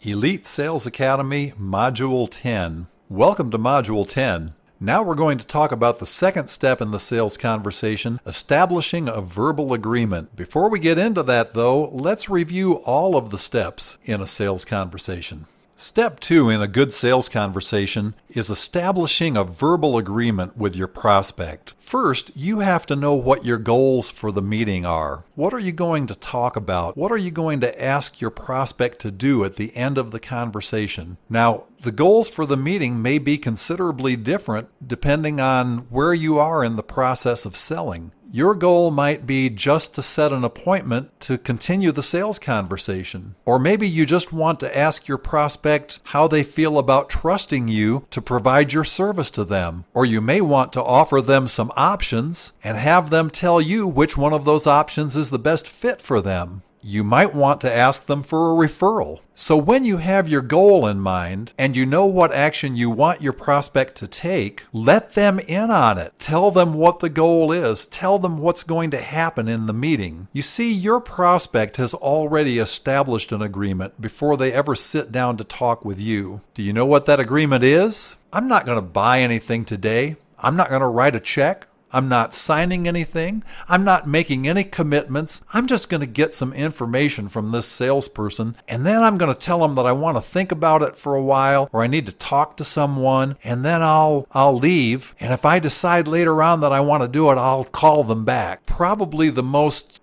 Elite Sales Academy, Module 10. Welcome to Module 10. Now we're going to talk about the second step in the sales conversation, establishing a verbal agreement. Before we get into that, though, let's review all of the steps in a sales conversation. Step 2 in a good sales conversation is establishing a verbal agreement with your prospect. First, you have to know what your goals for the meeting are. What are you going to talk about? What are you going to ask your prospect to do at the end of the conversation? Now, the goals for the meeting may be considerably different depending on where you are in the process of selling. Your goal might be just to set an appointment to continue the sales conversation. Or maybe you just want to ask your prospect how they feel about trusting you to provide your service to them. Or you may want to offer them some options and have them tell you which one of those options is the best fit for them. You might want to ask them for a referral. So when you have your goal in mind and you know what action you want your prospect to take, let them in on it. Tell them what the goal is. Tell them what's going to happen in the meeting. You see, your prospect has already established an agreement before they ever sit down to talk with you. Do you know what that agreement is? I'm not going to buy anything today. I'm not going to write a check. I'm not signing anything. I'm not making any commitments. I'm just going to get some information from this salesperson, and then I'm going to tell them that I want to think about it for a while, or I need to talk to someone, and then I'll leave. And if I decide later on that I want to do it, I'll call them back. Probably the most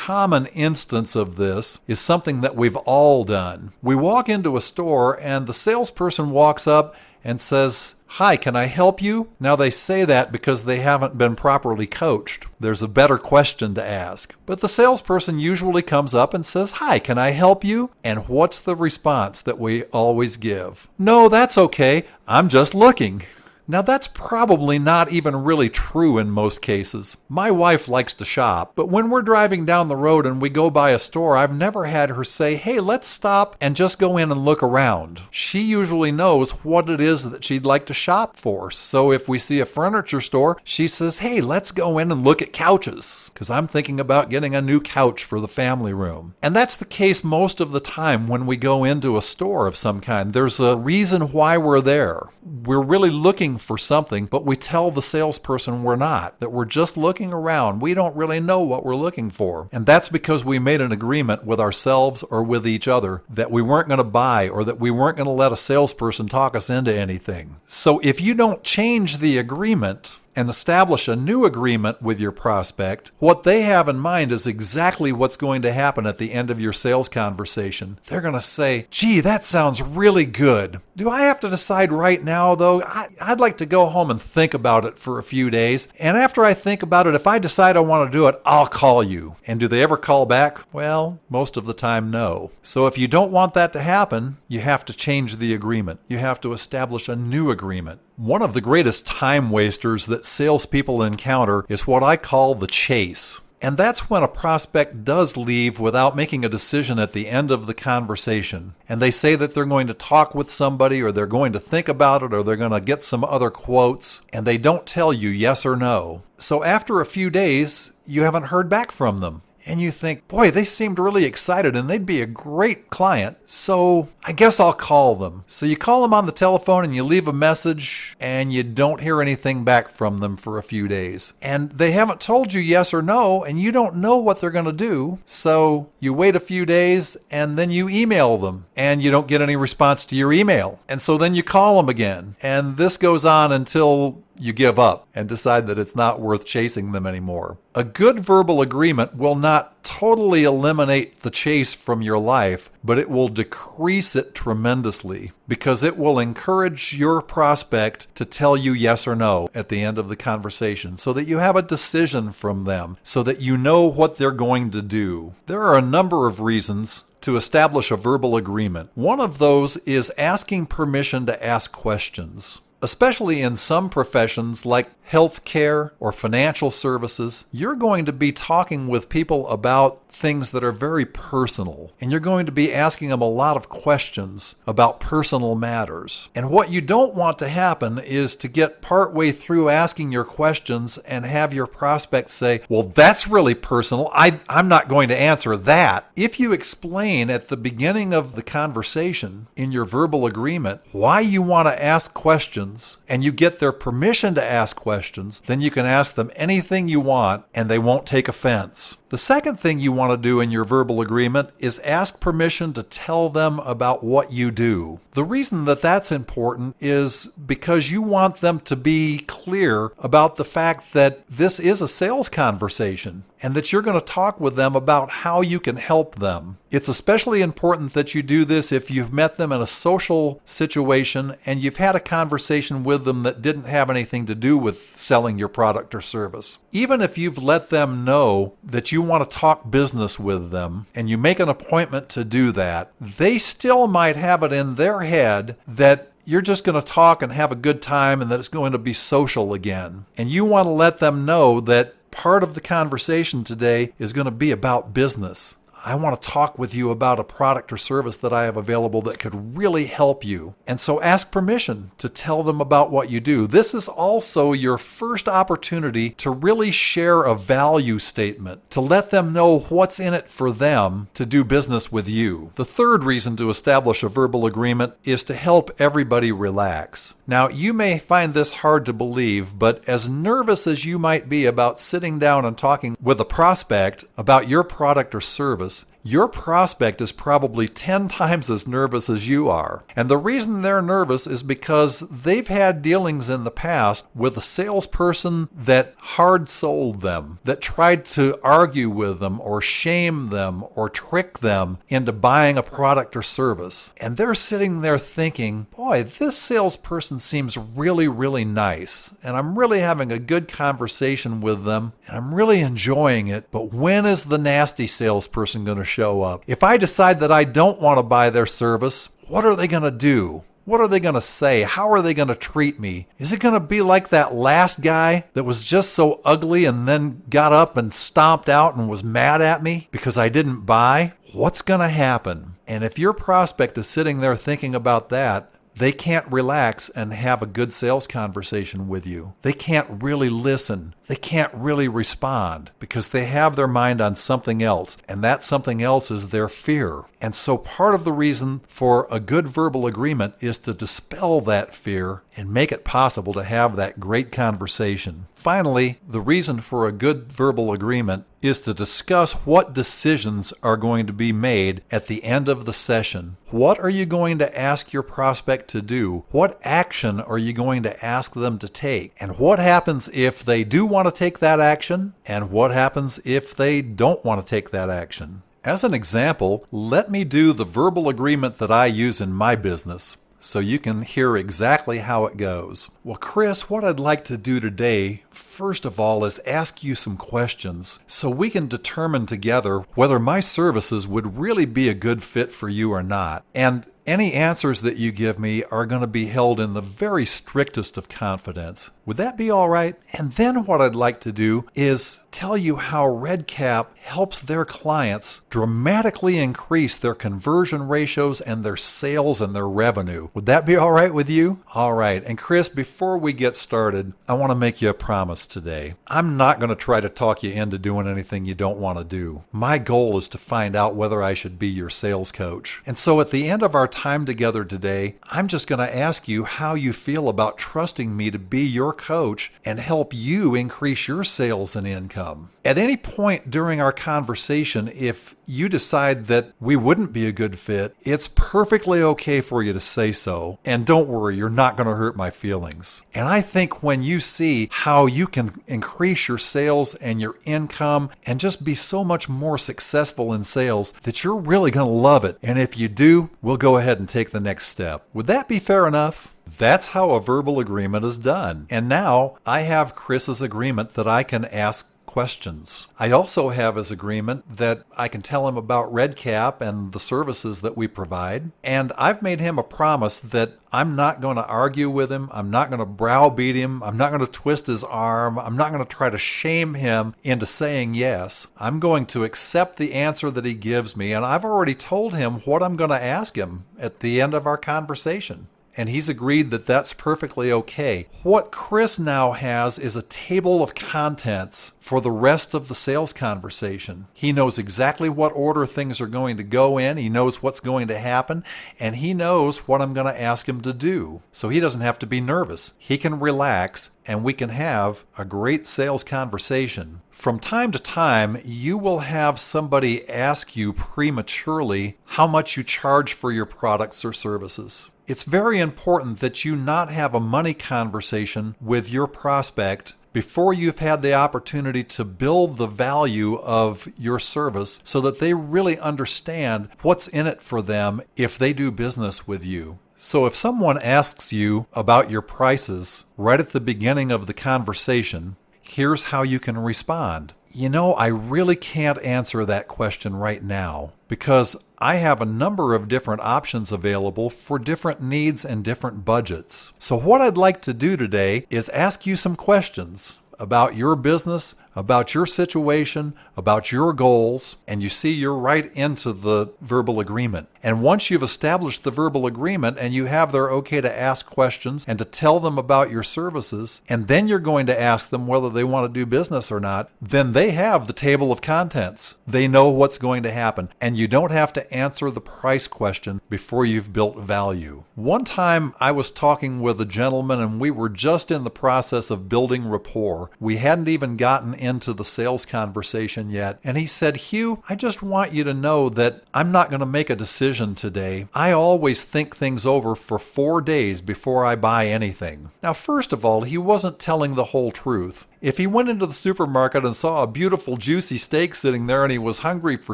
common instance of this is something that we've all done. We walk into a store, and the salesperson walks up and says, "Hi, can I help you?" Now they say that because they haven't been properly coached. There's a better question to ask. But the salesperson usually comes up and says, "Hi, can I help you?" And what's the response that we always give? "No, that's okay. I'm just looking." Now that's probably not even really true in most cases. My wife likes to shop, but when we're driving down the road and we go by a store, I've never had her say, "Hey, let's stop and just go in and look around." She usually knows what it is that she'd like to shop for. So if we see a furniture store, she says, "Hey, let's go in and look at couches, because I'm thinking about getting a new couch for the family room." And that's the case most of the time when we go into a store of some kind. There's a reason why we're there. We're really looking for something, but we tell the salesperson we're not, that we're just looking around. We don't really know what we're looking for. And that's because we made an agreement with ourselves or with each other that we weren't going to buy, or that we weren't going to let a salesperson talk us into anything. So if you don't change the agreement and establish a new agreement with your prospect, what they have in mind is exactly what's going to happen at the end of your sales conversation. They're going to say, "Gee, that sounds really good. Do I have to decide right now, though? I'd like to go home and think about it for a few days. And after I think about it, if I decide I want to do it, I'll call you." And do they ever call back? Well, most of the time, no. So if you don't want that to happen, you have to change the agreement. You have to establish a new agreement. One of the greatest time wasters that salespeople encounter is what I call the chase. And that's when a prospect does leave without making a decision at the end of the conversation. And they say that they're going to talk with somebody, or they're going to think about it, or they're going to get some other quotes, and they don't tell you yes or no. So after a few days, you haven't heard back from them. And you think, boy, they seemed really excited and they'd be a great client, so I guess I'll call them. So you call them on the telephone and you leave a message, and you don't hear anything back from them for a few days. And they haven't told you yes or no, and you don't know what they're going to do. So you wait a few days and then you email them, and you don't get any response to your email. And so then you call them again. And this goes on until you give up and decide that it's not worth chasing them anymore. A good verbal agreement will not totally eliminate the chase from your life, but it will decrease it tremendously, because it will encourage your prospect to tell you yes or no at the end of the conversation, so that you have a decision from them, so that you know what they're going to do. There are a number of reasons to establish a verbal agreement. One of those is asking permission to ask questions. Especially in some professions like healthcare or financial services, you're going to be talking with people about things that are very personal, and you're going to be asking them a lot of questions about personal matters. And what you don't want to happen is to get partway through asking your questions and have your prospect say, well, that's really personal. I'm not going to answer that. If you explain at the beginning of the conversation in your verbal agreement why you want to ask questions and you get their permission to ask questions, then you can ask them anything you want and they won't take offense. The second thing you want to do in your verbal agreement is ask permission to tell them about what you do. The reason that that's important is because you want them to be clear about the fact that this is a sales conversation and that you're going to talk with them about how you can help them. It's especially important that you do this if you've met them in a social situation and you've had a conversation with them that didn't have anything to do with selling your product or service. Even if you've let them know that you want to talk business with them and you make an appointment to do that, they still might have it in their head that you're just going to talk and have a good time and that it's going to be social again. And you want to let them know that part of the conversation today is going to be about business. I want to talk with you about a product or service that I have available that could really help you. And so ask permission to tell them about what you do. This is also your first opportunity to really share a value statement, to let them know what's in it for them to do business with you. The third reason to establish a verbal agreement is to help everybody relax. Now, you may find this hard to believe, but as nervous as you might be about sitting down and talking with a prospect about your product or service, your prospect is probably 10 times as nervous as you are. And the reason they're nervous is because they've had dealings in the past with a salesperson that hard sold them, that tried to argue with them or shame them or trick them into buying a product or service. And they're sitting there thinking, boy, this salesperson seems really, really nice. And I'm really having a good conversation with them. And I'm really enjoying it. But when is the nasty salesperson going to show up? If I decide that I don't want to buy their service, what are they going to do? What are they going to say? How are they going to treat me? Is it going to be like that last guy that was just so ugly and then got up and stomped out and was mad at me because I didn't buy? What's going to happen? And if your prospect is sitting there thinking about that, they can't relax and have a good sales conversation with you. They can't really listen. They can't really respond because they have their mind on something else, and that something else is their fear. And so part of the reason for a good verbal agreement is to dispel that fear and make it possible to have that great conversation. Finally, the reason for a good verbal agreement is to discuss what decisions are going to be made at the end of the session. What are you going to ask your prospect to do? What action are you going to ask them to take? And what happens if they do want to take that action? And what happens if they don't want to take that action? As an example, let me do the verbal agreement that I use in my business, so you can hear exactly how it goes. Well, Chris, what I'd like to do today, first of all, is ask you some questions so we can determine together whether my services would really be a good fit for you or not. And any answers that you give me are going to be held in the very strictest of confidence. Would that be all right? And then what I'd like to do is tell you how RedCap helps their clients dramatically increase their conversion ratios and their sales and their revenue. Would that be all right with you? All right. And Chris, before we get started, I want to make you a promise today. I'm not going to try to talk you into doing anything you don't want to do. My goal is to find out whether I should be your sales coach. And so at the end of our time together today, I'm just going to ask you how you feel about trusting me to be your coach and help you increase your sales and income. At any point during our conversation, if you decide that we wouldn't be a good fit, it's perfectly okay for you to say so. And don't worry, you're not going to hurt my feelings. And I think when you see how you can increase your sales and your income and just be so much more successful in sales, that you're really going to love it. And if you do, we'll go ahead and take the next step. Would that be fair enough? That's how a verbal agreement is done. And now I have Chris's agreement that I can ask questions. I also have his agreement that I can tell him about RedCap and the services that we provide, and I've made him a promise that I'm not going to argue with him, I'm not going to browbeat him, I'm not going to twist his arm, I'm not going to try to shame him into saying yes. I'm going to accept the answer that he gives me, and I've already told him what I'm going to ask him at the end of our conversation. And he's agreed that that's perfectly okay. What Chris now has is a table of contents for the rest of the sales conversation. He knows exactly what order things are going to go in, he knows what's going to happen, and he knows what I'm going to ask him to do. So he doesn't have to be nervous. He can relax, and we can have a great sales conversation. From time to time, you will have somebody ask you prematurely how much you charge for your products or services. It's very important that you not have a money conversation with your prospect before you've had the opportunity to build the value of your service so that they really understand what's in it for them if they do business with you. So if someone asks you about your prices right at the beginning of the conversation, here's how you can respond. You know, I really can't answer that question right now because I have a number of different options available for different needs and different budgets. So what I'd like to do today is ask you some questions about your business, about your situation, about your goals, and you see you're right into the verbal agreement. And once you've established the verbal agreement and you have their okay to ask questions and to tell them about your services, and then you're going to ask them whether they want to do business or not, then they have the table of contents. They know what's going to happen, and you don't have to answer the price question before you've built value. One time I was talking with a gentleman and we were just in the process of building rapport. We hadn't even gotten into the sales conversation yet, and he said, "Hugh, I just want you to know that I'm not going to make a decision today. I always think things over for 4 days before I buy anything." Now, first of all, he wasn't telling the whole truth. If he went into the supermarket and saw a beautiful juicy steak sitting there and he was hungry for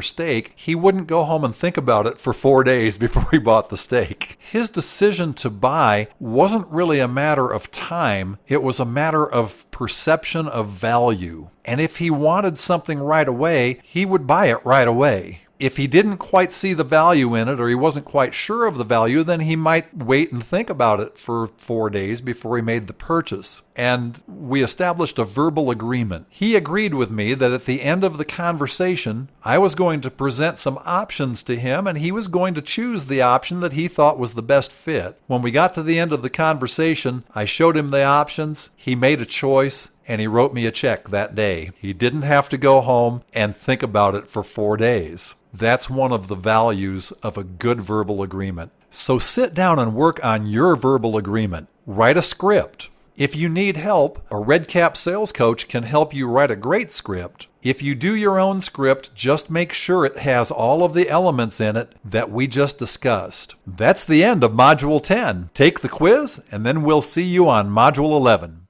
steak, he wouldn't go home and think about it for 4 days before he bought the steak. His decision to buy wasn't really a matter of time, it was a matter of perception of value. And if he wanted something right away, he would buy it right away. If he didn't quite see the value in it, or he wasn't quite sure of the value, then he might wait and think about it for 4 days before he made the purchase. And we established a verbal agreement. He agreed with me that at the end of the conversation, I was going to present some options to him, and he was going to choose the option that he thought was the best fit. When we got to the end of the conversation, I showed him the options, he made a choice, and he wrote me a check that day. He didn't have to go home and think about it for 4 days. That's one of the values of a good verbal agreement. So sit down and work on your verbal agreement. Write a script. If you need help, a RedCap sales coach can help you write a great script. If you do your own script, just make sure it has all of the elements in it that we just discussed. That's the end of Module 10. Take the quiz, and then we'll see you on Module 11.